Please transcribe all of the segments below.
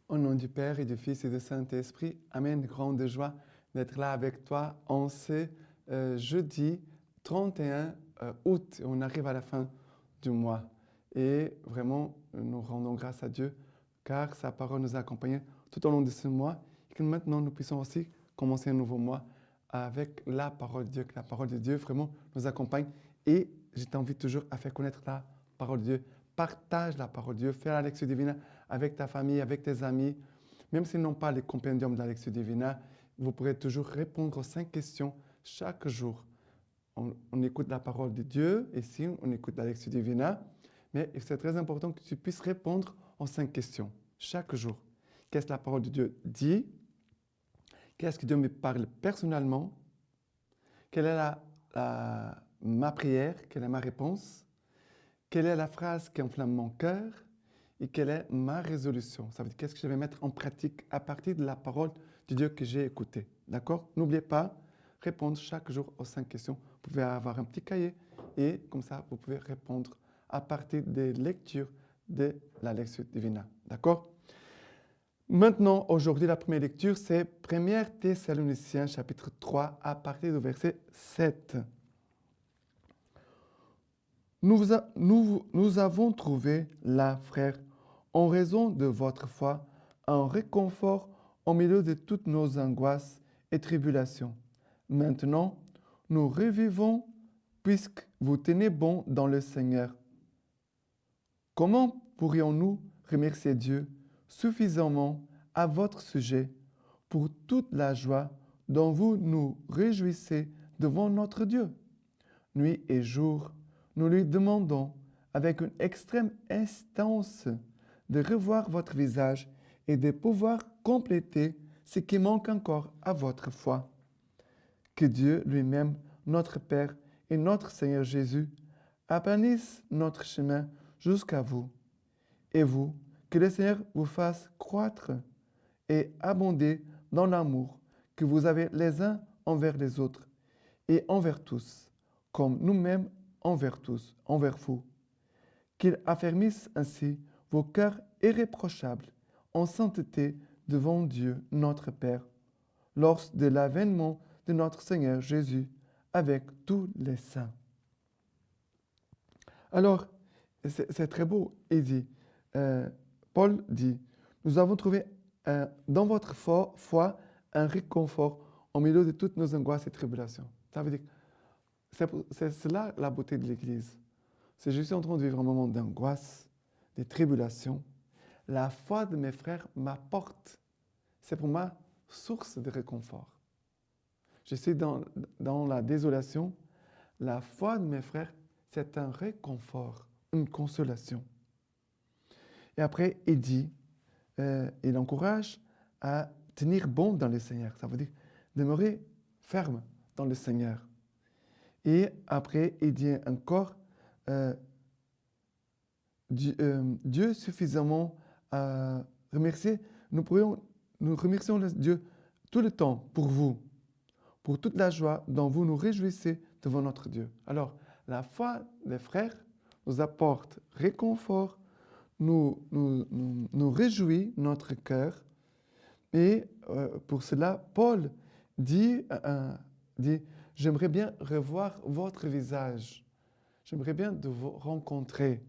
Au nom du Père et du Fils et du Saint-Esprit, Amen. Grande joie d'être là avec toi en ce jeudi 31 août. On arrive à la fin du mois. Et vraiment, nous rendons grâce à Dieu car sa parole nous a accompagnés tout au long de ce mois et que maintenant nous puissions aussi commencer un nouveau mois avec la parole de Dieu, que la parole de Dieu vraiment nous accompagne. Et je t'invite toujours à faire connaître la parole de Dieu. Partage la parole de Dieu, fais la lecture divine avec ta famille, avec tes amis. Même s'ils n'ont pas le compendium de la lecture divine, vous pourrez toujours répondre aux 5 questions chaque jour. On écoute la parole de Dieu, ici, on écoute la lecture divine, mais c'est très important que tu puisses répondre aux 5 questions chaque jour. Qu'est-ce que la parole de Dieu dit? Qu'est-ce que Dieu me parle personnellement? Quelle est ma prière? Quelle est ma réponse? Quelle est la phrase qui enflamme mon cœur? Et quelle est ma résolution? Ça veut dire qu'est-ce que je vais mettre en pratique à partir de la parole de Dieu que j'ai écoutée. D'accord? N'oubliez pas, répondre chaque jour aux 5 questions. Vous pouvez avoir un petit cahier et comme ça, vous pouvez répondre à partir des lectures de la lecture divina. D'accord? Maintenant, aujourd'hui, la première lecture, c'est 1 Thessaloniciens, chapitre 3, à partir du verset 7. Nous avons trouvé là, frères, en raison de votre foi, un réconfort au milieu de toutes nos angoisses et tribulations. Maintenant, nous revivons puisque vous tenez bon dans le Seigneur. Comment pourrions-nous remercier Dieu suffisamment à votre sujet pour toute la joie dont vous nous réjouissez devant notre Dieu? Nuit et jour, nous lui demandons avec une extrême instance de revoir votre visage et de pouvoir compléter ce qui manque encore à votre foi. Que Dieu lui-même, notre Père et notre Seigneur Jésus, aplanisse notre chemin jusqu'à vous. Et vous, que le Seigneur vous fasse croître et abonder dans l'amour que vous avez les uns envers les autres et envers tous, comme nous-mêmes envers tous, envers vous. Qu'il affermisse ainsi vos cœurs irréprochables en sainteté devant Dieu notre Père, lors de l'avènement de notre Seigneur Jésus avec tous les saints. Alors, c'est très beau, Paul dit, nous avons trouvé dans votre foi un réconfort au milieu de toutes nos angoisses et tribulations. Ça veut dire, c'est cela la beauté de l'Église. Si je suis en train de vivre un moment d'angoisse, de tribulation, la foi de mes frères m'apporte, c'est pour moi source de réconfort. Je suis dans la désolation, la foi de mes frères, c'est un réconfort, une consolation. Et après, il dit, il encourage à tenir bon dans le Seigneur. Ça veut dire demeurer ferme dans le Seigneur. Et après, il dit encore, Dieu suffisamment à remercier. Nous remercions Dieu tout le temps pour vous, pour toute la joie dont vous nous réjouissez devant notre Dieu. Alors, la foi des frères nous apporte réconfort, nous réjouit notre cœur. Et pour cela, Paul dit, j'aimerais bien revoir votre visage. J'aimerais bien de vous rencontrer.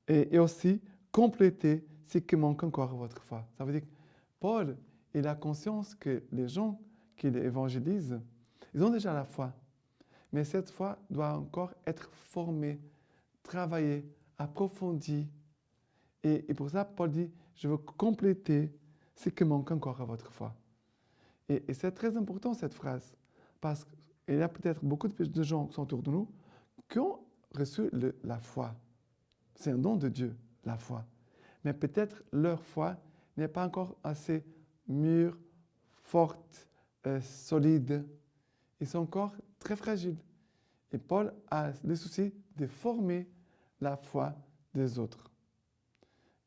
Et aussi compléter ce qui manque encore à votre foi. Ça veut dire que Paul, il a conscience que les gens qu'il évangélise, ils ont déjà la foi. Mais cette foi doit encore être formée, travaillée, approfondie. Et pour ça, Paul dit, je veux compléter ce qui manque encore à votre foi. Et c'est très important cette phrase, parce qu'il y a peut-être beaucoup de gens qui sont autour de nous qui ont reçu la foi. C'est un don de Dieu, la foi. Mais peut-être leur foi n'est pas encore assez mûre, forte, solide. Ils sont encore très fragiles. Et Paul a le souci de former la foi des autres.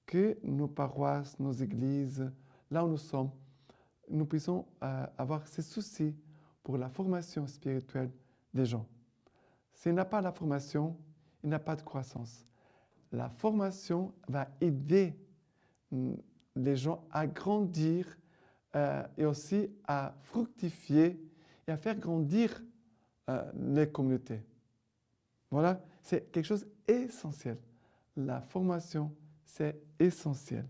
Que nos paroisses, nos églises, là où nous sommes, nous puissions avoir ces soucis pour la formation spirituelle des gens. S'il n'a pas la formation, il n'a pas de croissance. La formation va aider les gens à grandir et aussi à fructifier et à faire grandir les communautés. Voilà, c'est quelque chose d'essentiel. La formation, c'est essentiel.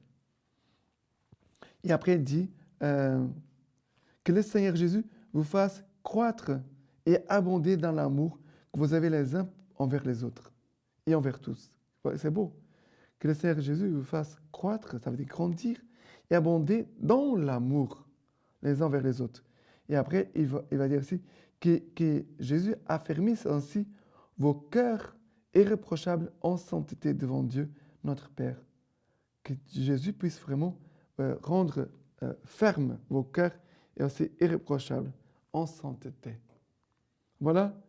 Et après, il dit que le Seigneur Jésus vous fasse croître et abonder dans l'amour que vous avez les uns envers les autres et envers tous. Ouais, c'est beau. Que le Seigneur Jésus vous fasse croître, ça veut dire grandir et abonder dans l'amour les uns envers les autres. Et après, il va dire aussi que Jésus affermisse ainsi vos cœurs irréprochables en sainteté devant Dieu, notre Père. Que Jésus puisse vraiment rendre ferme vos cœurs et aussi irréprochables en sainteté. Voilà,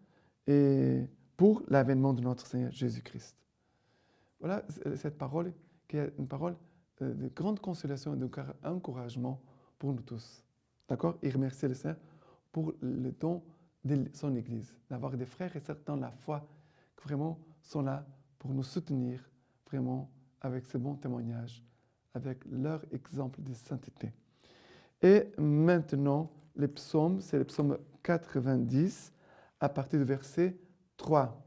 et pour l'avènement de notre Seigneur Jésus-Christ. Voilà cette parole qui est une parole de grande consolation et d'encouragement pour nous tous. D'accord? Et remercier le Seigneur pour le don de son Église, d'avoir des frères et sœurs dans la foi qui vraiment sont là pour nous soutenir vraiment avec ce bon témoignage, avec leur exemple de sainteté. Et maintenant, les psaumes, c'est le psaume 90 à partir du verset 3.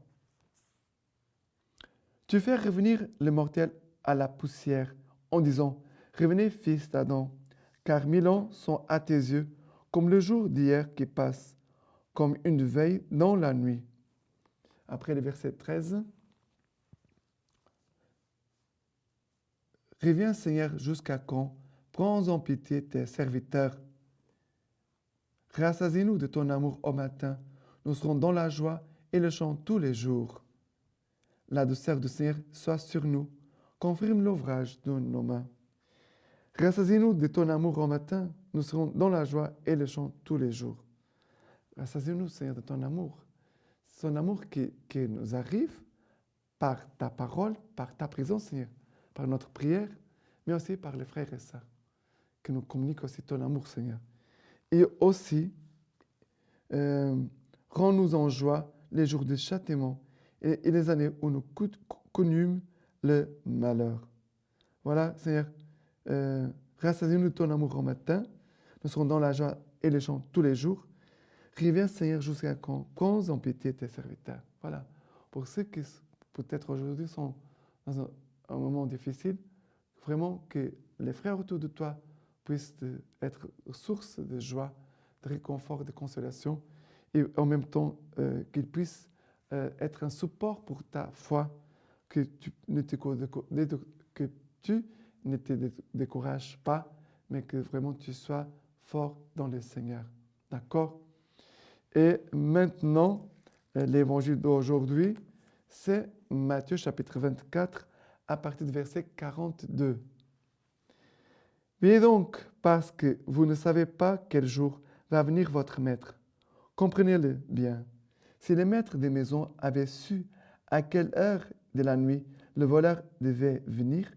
Tu fais revenir le mortel à la poussière en disant, revenez fils d'Adam, car 1000 ans sont à tes yeux comme le jour d'hier qui passe, comme une veille dans la nuit. Après le verset 13. Reviens Seigneur jusqu'à quand? Prends en pitié tes serviteurs. Rassasie-nous de ton amour au matin. Nous serons dans la joie et le chant tous les jours. La douceur du Seigneur soit sur nous. Confirme l'ouvrage de nos mains. Rassasie-nous de ton amour au matin. Nous serons dans la joie et le chant tous les jours. Rassasie-nous, Seigneur, de ton amour. Son amour qui nous arrive par ta parole, par ta présence, Seigneur, par notre prière, mais aussi par les frères et sœurs, qui nous communiquent aussi ton amour, Seigneur. Et aussi, rends-nous en joie les jours de châtiment et les années où nous connûmes le malheur. Voilà, Seigneur, rassasie-nous de ton amour au matin. Nous serons dans la joie et les chants tous les jours. Reviens, Seigneur, jusqu'à quand? Prends en pitié tes serviteurs. Voilà. Pour ceux qui, peut-être aujourd'hui, sont dans un moment difficile, vraiment que les frères autour de toi puissent être source de joie, de réconfort, de consolation, et en même temps qu'ils puissent être un support pour ta foi, que tu ne te décourages pas, mais que vraiment tu sois fort dans le Seigneur. D'accord? Et maintenant, l'évangile d'aujourd'hui, c'est Matthieu chapitre 24, à partir du verset 42. Veillez donc, parce que vous ne savez pas quel jour va venir votre maître. Comprenez-le bien. Si le maître des maisons avait su à quelle heure de la nuit le voleur devait venir,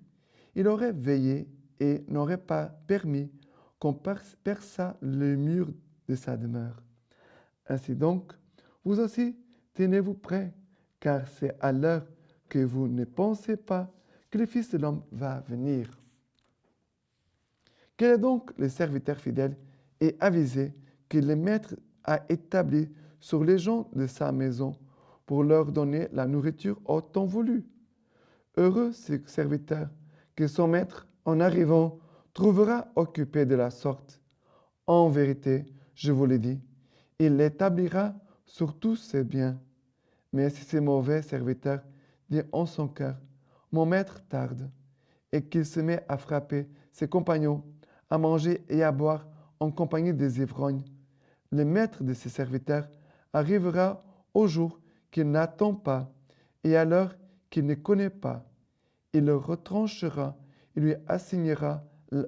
il aurait veillé et n'aurait pas permis qu'on perçât le mur de sa demeure. Ainsi donc, vous aussi, tenez-vous prêts, car c'est à l'heure que vous ne pensez pas que le Fils de l'homme va venir. Quel est donc le serviteur fidèle et avisé que le maître a établi sur les gens de sa maison pour leur donner la nourriture au temps voulu? Heureux ce serviteur que son maître, en arrivant, trouvera occupé de la sorte. En vérité, je vous le dis, il l'établira sur tous ses biens. Mais si ce mauvais serviteur dit en son cœur, mon maître tarde, et qu'il se met à frapper ses compagnons, à manger et à boire en compagnie des ivrognes, le maître de ses serviteurs arrivera au jour qu'il n'attend pas et à l'heure qu'il ne connaît pas. Il le retranchera et lui assignera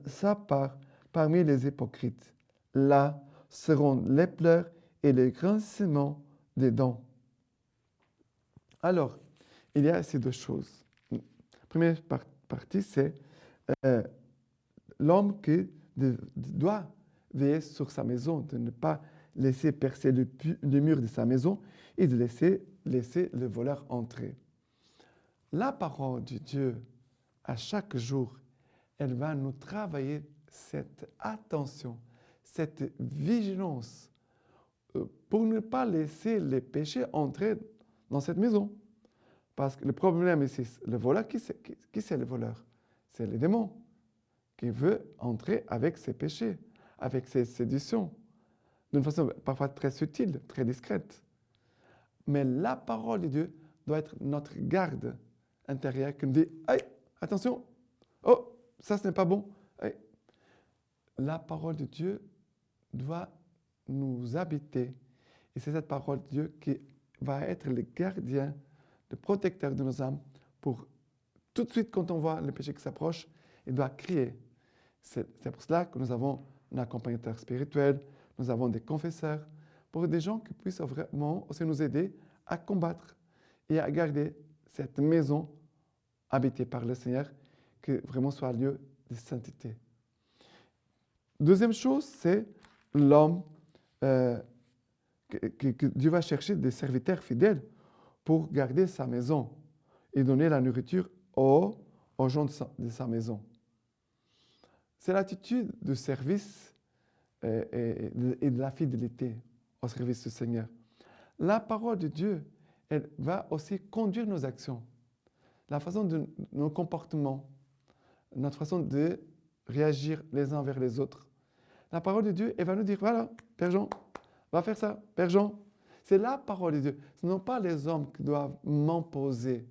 sa part parmi les hypocrites. Là seront les pleurs et les grincements des dents. Alors, il y a ces deux choses. La première partie, c'est l'homme qui doit veiller sur sa maison, de ne pas laisser percer le mur de sa maison et de laisser le voleur entrer. La parole de Dieu, à chaque jour, elle va nous travailler cette attention, cette vigilance pour ne pas laisser les péchés entrer dans cette maison. Parce que le problème ici, le voleur, qui c'est le voleur? C'est le démon qui veut entrer avec ses péchés, avec ses séductions, d'une façon parfois très subtile, très discrète. Mais la parole de Dieu doit être notre garde intérieure qui nous dit « Hey, attention, oh, ça ce n'est pas bon. Hey. » La parole de Dieu doit nous habiter. Et c'est cette parole de Dieu qui va être le gardien, le protecteur de nos âmes pour tout de suite quand on voit le péché qui s'approche, il doit crier. C'est pour cela que nous avons un accompagnateur spirituel, nous avons des confesseurs, pour des gens qui puissent vraiment aussi nous aider à combattre et à garder cette maison habitée par le Seigneur, que vraiment soit un lieu de sainteté. Deuxième chose, c'est l'homme que Dieu va chercher des serviteurs fidèles pour garder sa maison et donner la nourriture aux gens de sa maison. C'est l'attitude de service et de la fidélité au service du Seigneur. La parole de Dieu, elle va aussi conduire nos actions, la façon de nos comportements, notre façon de réagir les uns vers les autres. La parole de Dieu, elle va nous dire, voilà, Père Jean, va faire ça, Père Jean. C'est la parole de Dieu. Ce ne sont pas les hommes qui doivent m'imposer,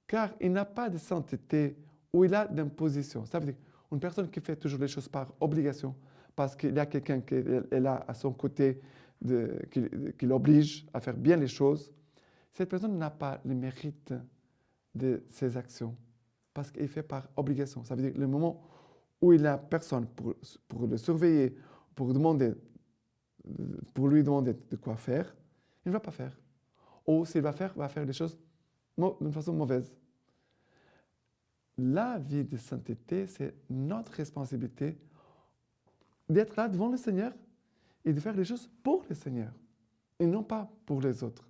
car il n'a pas de sainteté où il a d'imposition. Ça veut dire une personne qui fait toujours les choses par obligation, parce qu'il y a quelqu'un qui est là à son côté, qui l'oblige à faire bien les choses, cette personne n'a pas le mérite de ses actions, parce qu'il fait par obligation. Ça veut dire le moment où il n'a personne pour le surveiller, pour lui demander de quoi faire, il ne va pas faire. Ou s'il va faire des choses d'une façon mauvaise. La vie de sainteté, c'est notre responsabilité d'être là devant le Seigneur et de faire les choses pour le Seigneur et non pas pour les autres.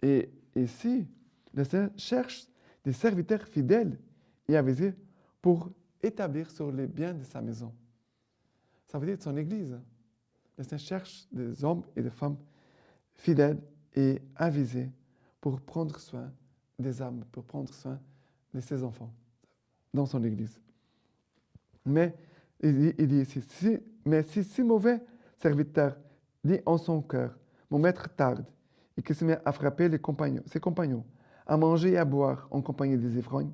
Et ici, le Seigneur cherche des serviteurs fidèles et avisés pour établir sur les biens de sa maison. Ça veut dire de son Église. Le Seigneur cherche des hommes et des femmes fidèles et avisés pour prendre soin des âmes, pour prendre soin de ses enfants dans son Église. Mais il dit ici, mais si mauvais serviteur dit en son cœur, mon maître tarde, et qu'il se met à frapper ses compagnons, à manger et à boire en compagnie des ivrognes,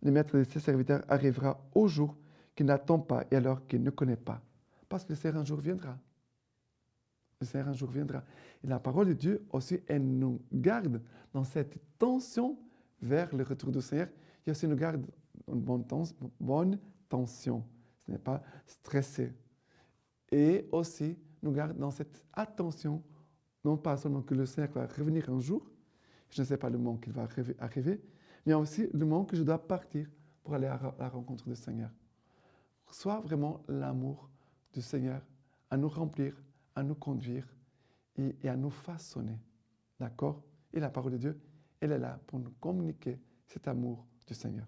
le maître de ses serviteurs arrivera au jour qu'il n'attend pas et alors qu'il ne connaît pas. Parce que le Seigneur un jour viendra. Le Seigneur un jour viendra. Et la parole de Dieu aussi, elle nous garde dans cette tension vers le retour du Seigneur. Il aussi nous garde une bonne tension. Ce n'est pas stressé. Et aussi nous garde dans cette attention, non pas seulement que le Seigneur va revenir un jour, je ne sais pas le moment qu'il va arriver, mais aussi le moment que je dois partir pour aller à la rencontre du Seigneur. Soit vraiment l'amour du Seigneur à nous remplir, à nous conduire et à nous façonner. D'accord? Et la parole de Dieu, elle est là pour nous communiquer cet amour du Seigneur.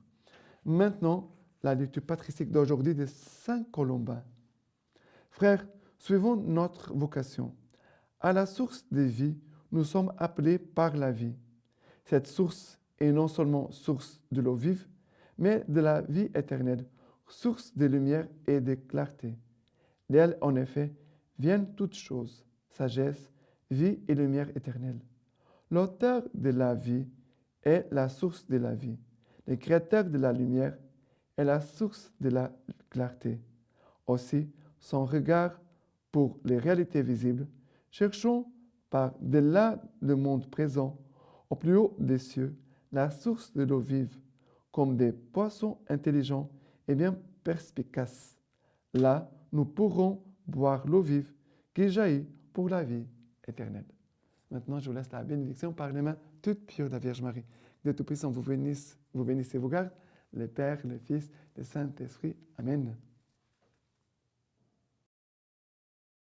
Maintenant, la lecture patristique d'aujourd'hui de Saint Colomban. Frères, suivons notre vocation. À la source de vie, nous sommes appelés par la vie. Cette source est non seulement source de l'eau vive, mais de la vie éternelle, source de lumière et de clarté. D'elle, en effet, viennent toutes choses, sagesse, vie et lumière éternelle. L'auteur de la vie est la source de la vie. Le créateur de la lumière est la source de la clarté. Aussi, son regard pour les réalités visibles, cherchons par-delà le monde présent, au plus haut des cieux, la source de l'eau vive, comme des poissons intelligents et bien perspicaces. Là, nous pourrons boire l'eau vive qui jaillit pour la vie éternelle. Maintenant, je vous laisse la bénédiction par les mains toutes pures de la Vierge Marie. Que Dieu Tout-Puissant vous bénisse et vous garde, le Père, le Fils, le Saint-Esprit. Amen.